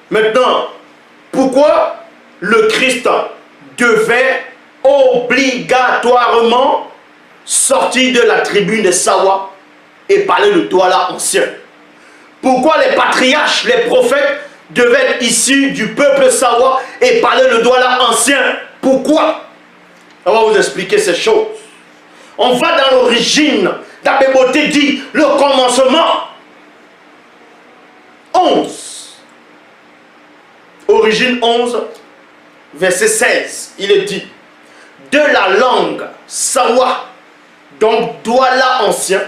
Maintenant, pourquoi le Christ devait obligatoirement sortir de la tribune de Sawa et parler le Douala ancien? Pourquoi les patriarches, les prophètes devaient être issus du peuple Sawa et parler le Douala ancien? Pourquoi? On va vous expliquer ces choses. On va dans l'origine. Dabéboté dit le commencement. 11. Origine 11, verset 16. Il est dit de la langue Sawa, donc Douala ancien,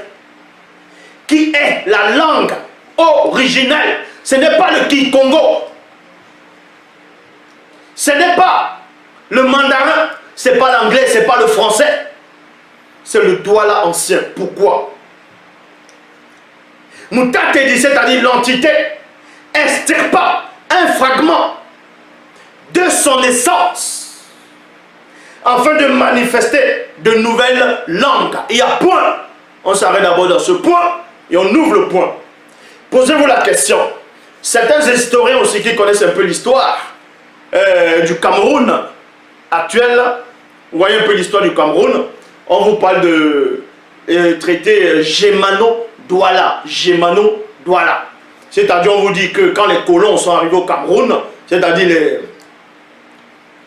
qui est la langue originelle. Ce n'est pas le Kikongo. Ce n'est pas le mandarin. Ce n'est pas l'anglais, ce n'est pas le français. C'est le Douala ancien. Pourquoi? Moutate dit, c'est-à-dire l'entité, extirpa un fragment de son essence afin de manifester de nouvelles langues. Il y a point. On s'arrête d'abord dans ce point et on ouvre le point. Posez-vous la question. Certains historiens aussi qui connaissent un peu l'histoire du Cameroun actuel, vous voyez un peu l'histoire du Cameroun, on vous parle de traité Gémano-Douala. Gémano-Douala. C'est-à-dire, on vous dit que quand les colons sont arrivés au Cameroun, c'est-à-dire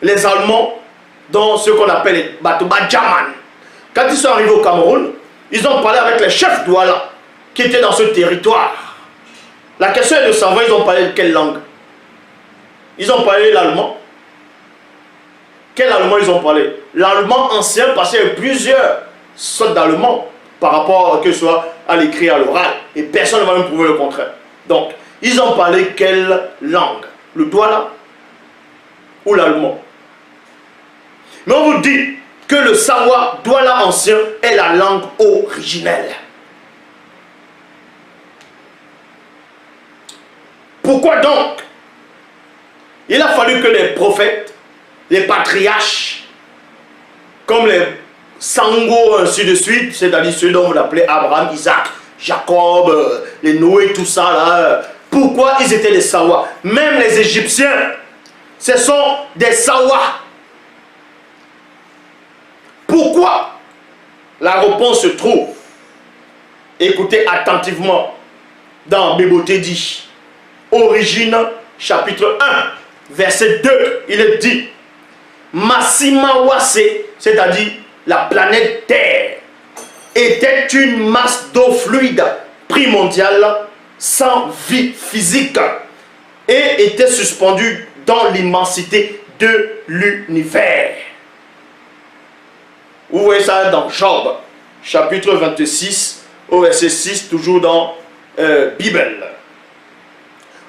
les Allemands, dans ce qu'on appelle les Batouba-Djaman, quand ils sont arrivés au Cameroun, ils ont parlé avec les chefs Douala qui étaient dans ce territoire. La question est de savoir, ils ont parlé de quelle langue? Ils ont parlé l'allemand. Quel allemand ils ont parlé? L'allemand ancien, parce qu'il y a plusieurs sortes d'allemands par rapport que ce soit à l'écrit, à l'oral. Et personne ne va même prouver le contraire. Donc, ils ont parlé quelle langue? Le Douala ou l'allemand? Mais on vous dit que le Sawa Douala ancien est la langue originelle. Pourquoi donc il a fallu que les prophètes, les patriarches, comme les Sango, ainsi de suite, c'est-à-dire ceux dont vous l'appelez Abraham, Isaac, Jacob, les Noé, tout ça là, pourquoi ils étaient des Sawa? Même les Égyptiens, ce sont des Sawa. Pourquoi? La réponse se trouve, écoutez attentivement, dans Béboté dit, Origine, chapitre 1, verset 2, il est dit, Massimawase, c'est-à-dire la planète Terre, était une masse d'eau fluide primordiale, sans vie physique, et était suspendue dans l'immensité de l'univers. Vous voyez ça dans Job, chapitre 26, au verset 6, toujours dans Bible.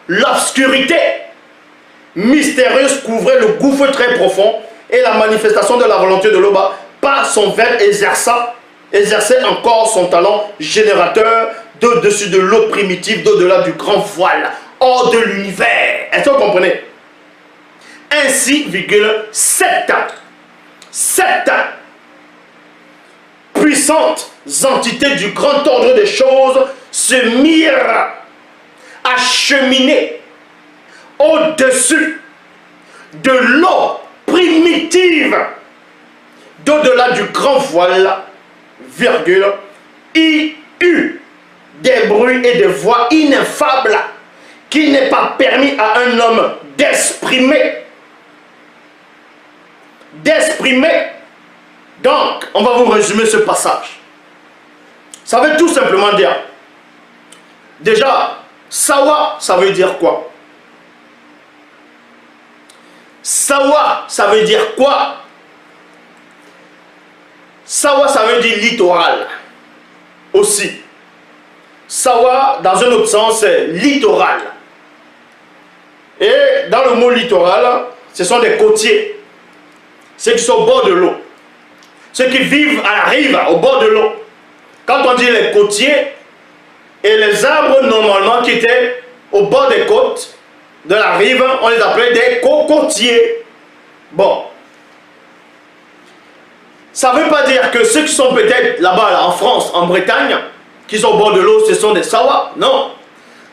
L'obscurité mystérieuse couvrait le gouffre très profond et la manifestation de la volonté de l'Oba par son verbe exerçait encore son talent générateur d'au-dessus de l'eau primitive, d'au-delà du grand voile, hors de l'univers. Est-ce que vous comprenez? Ainsi, sept puissantes entités du grand ordre des choses se mirent à cheminer au-dessus de l'eau primitive, d'au-delà du grand voile, virgule, il eut des bruits et des voix ineffables qui n'est pas permis à un homme d'exprimer. Donc, on va vous résumer ce passage. Ça veut tout simplement dire, déjà, Sawa, ça veut dire quoi? Sawa, ça veut dire quoi? Sawa, ça veut dire littoral aussi. Sawa, dans un autre sens, c'est littoral. Et dans le mot littoral, ce sont des côtiers. Ceux qui sont au bord de l'eau. Ceux qui vivent à la rive, au bord de l'eau. Quand on dit les côtiers, et les arbres normalement qui étaient au bord des côtes, de la rive, on les appelait des cocotiers. Bon. Ça ne veut pas dire que ceux qui sont peut-être là-bas, là, en France, en Bretagne, qui sont au bord de l'eau, ce sont des Sawa. Non.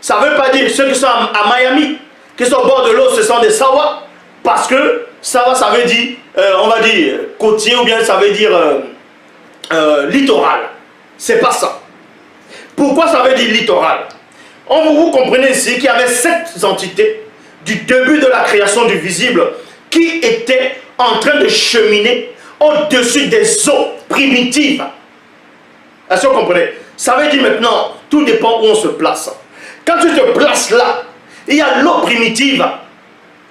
Ça ne veut pas dire ceux qui sont à Miami, qui sont au bord de l'eau, ce sont des Sawa. Parce que Sawa, ça veut dire, on va dire, côtier ou bien ça veut dire littoral. C'est pas ça. Pourquoi ça veut dire littoral? Vous comprenez ici qu'il y avait 7 entités du début de la création du visible qui étaient en train de cheminer au-dessus des eaux primitives. Est-ce que vous comprenez? Ça veut dire maintenant, tout dépend où on se place. Quand tu te places là, il y a l'eau primitive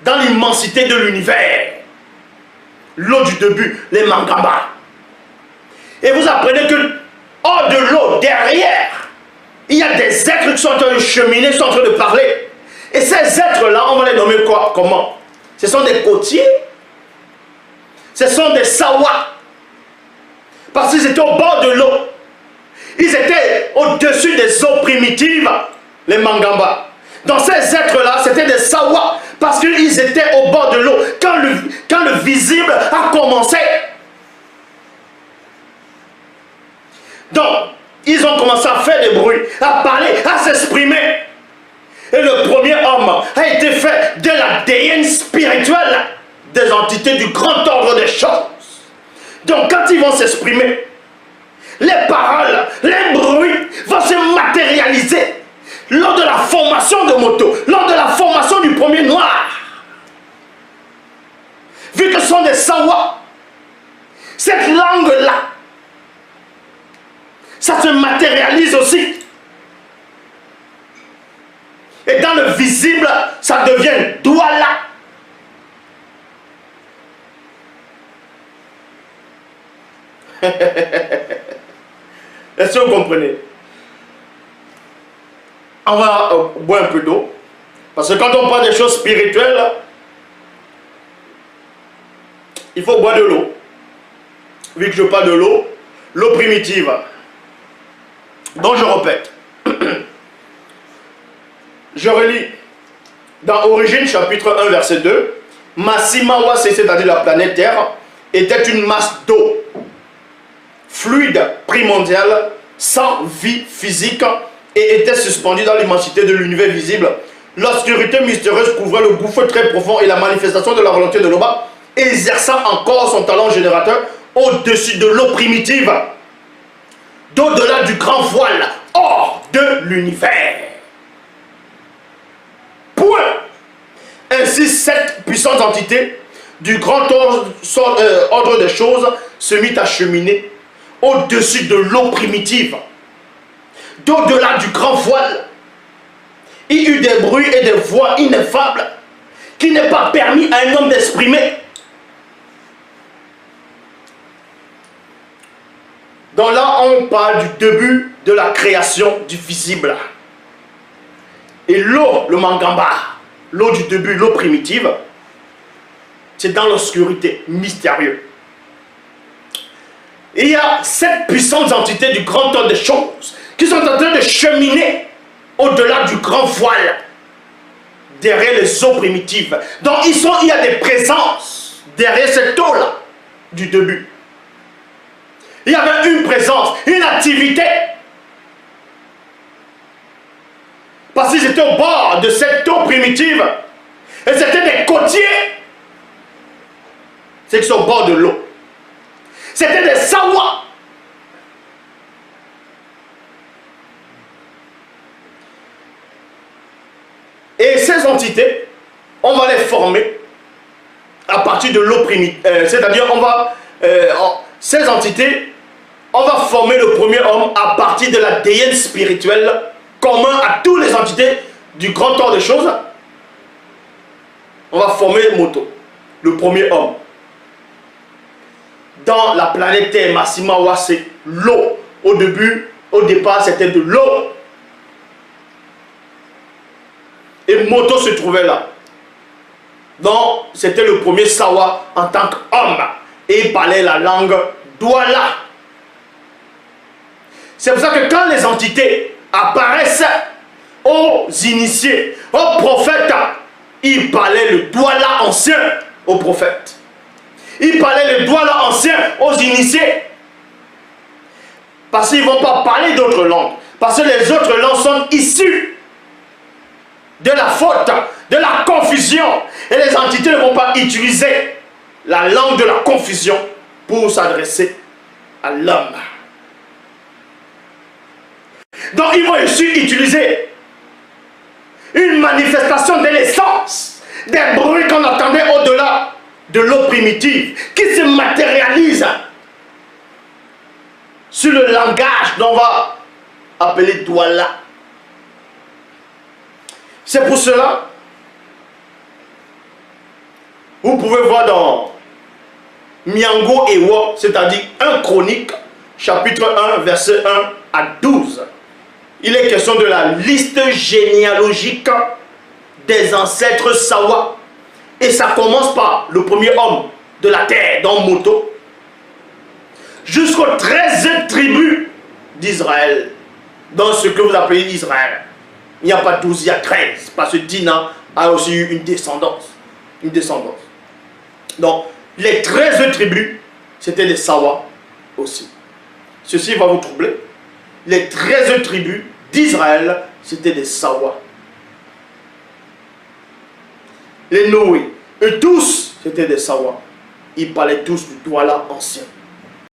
dans l'immensité de l'univers. L'eau du début, les Mangambas. Et vous apprenez que hors de l'eau, derrière, il y a des êtres qui sont en train de cheminer, qui sont en train de parler. Et ces êtres-là, on va les nommer quoi? Comment? Ce sont des côtiers. Ce sont des Sawa. Parce qu'ils étaient au bord de l'eau. Ils étaient au-dessus des eaux primitives, les Mangambas. Dans ces êtres-là, c'était des Sawa. Parce qu'ils étaient au bord de l'eau. Quand le visible a commencé. Donc, ils ont commencé à faire des bruits, à parler, à s'exprimer. Et le premier homme a été fait de la déesse spirituelle des entités du grand ordre des choses. Donc, quand ils vont s'exprimer, les paroles, les bruits vont se matérialiser lors de la formation de moto, lors de la formation du premier noir. Vu que ce sont des Sawa, cette langue-là, ça se matérialise aussi. Et dans le visible, ça devient Douala. Est-ce que vous comprenez? On va boire un peu d'eau. Parce que quand on parle des choses spirituelles, il faut boire de l'eau. Vu que je parle de l'eau, l'eau primitive. Donc je répète. Je relis dans Origine chapitre 1 verset 2. Massimawa, c'est-à-dire la planète Terre, était une masse d'eau fluide, primordiale, sans vie physique et était suspendue dans l'immensité de l'univers visible. L'obscurité mystérieuse couvrait le gouffre très profond et la manifestation de la volonté de l'Oba, exerçant encore son talent générateur au-dessus de l'eau primitive, d'au-delà du grand voile, hors de l'univers. Point. Ainsi, cette puissante entité du grand ordre des choses se mit à cheminer au-dessus de l'eau primitive, d'au-delà du grand voile. Il y eut des bruits et des voix ineffables qui n'est pas permis à un homme d'exprimer. Donc là, on parle du début de la création du visible. Et l'eau, le Mangamba, l'eau du début, l'eau primitive, c'est dans l'obscurité, mystérieux. Il y a cette puissante entité du grand ordre des choses qui sont en train de cheminer au-delà du grand voile, derrière les eaux primitives. Donc il y a des présences derrière cette eau-là du début. Il y avait une présence, une activité. Parce qu'ils étaient au bord de cette eau primitive. Et c'était des côtiers. C'est qu'ils sont au bord de l'eau. C'était des Sawa. Et ces entités, on va les former à partir de l'eau primitive. C'est-à-dire, ces entités, on va former le premier homme à partir de la déesse spirituelle commun à toutes les entités du grand ordre des choses. On va former Moto, le premier homme. Dans la planète Terre, Massimawa, c'est l'eau. Au départ, c'était de l'eau. Et Moto se trouvait là. Donc, c'était le premier Sawa en tant qu'homme. Et il parlait la langue Douala. C'est pour ça que quand les entités apparaissent aux initiés, aux prophètes, ils parlaient le Douala ancien aux prophètes. Ils parlaient le Douala ancien aux initiés. Parce qu'ils ne vont pas parler d'autres langues. Parce que les autres langues sont issues de la faute, de la confusion entités ne vont pas utiliser la langue de la confusion pour s'adresser à l'homme. Donc ils vont aussi utiliser une manifestation de l'essence, des bruits qu'on entendait au-delà de l'eau primitive, qui se matérialise sur le langage dont on va appeler Douala. C'est pour cela, vous pouvez voir dans Miango et Wa, c'est-à-dire 1 Chronique, chapitre 1, verset 1 à 12. Il est question de la liste généalogique des ancêtres Sawa. Et ça commence par le premier homme de la terre, dans Moto, jusqu'aux 13 tribus d'Israël, dans ce que vous appelez Israël. Il n'y a pas 12, il y a 13, parce que Dina a aussi eu une descendance. Donc, les 13 tribus, c'était des Sawa aussi. Ceci va vous troubler. Les 13 tribus d'Israël, c'était des Sawa. Les Noé, eux tous, c'était des Sawa. Ils parlaient tous du Douala ancien.